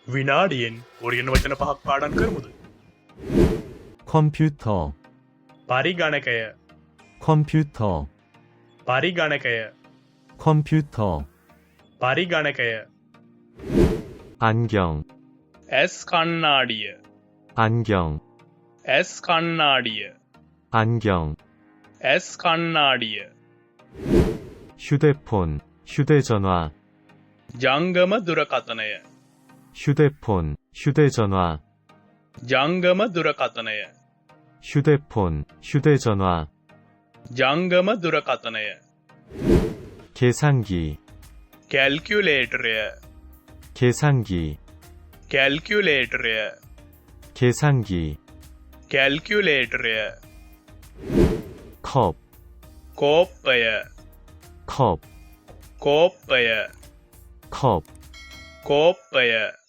විනාඩියෙන් ඔරියන වචන 5ක් පාඩම් කරමුද? 컴퓨터, පරිගණකය, 컴퓨터, පරිගණකය, 컴퓨터, පරිගණකය. 안경, ඇස් කණ්ණාඩිය, 안경, ඇස් කණ්ණාඩිය, 안경, ඇස් කණ්ණාඩිය. 휴대폰, 휴대전화, ජංගම දුරකථනය, 휴대폰, 휴대전화, ජංගම දුරකථනය, 휴대폰, 휴대전화, ජංගම දුරකථනය. 계산기, කැල්කියුලේටරය, 계산기, කැල්කියුලේටරය, 계산기, කැල්කියුලේටරය. 컵, කෝප්පය, 컵, කෝප්පය, 컵, කෝප්පය.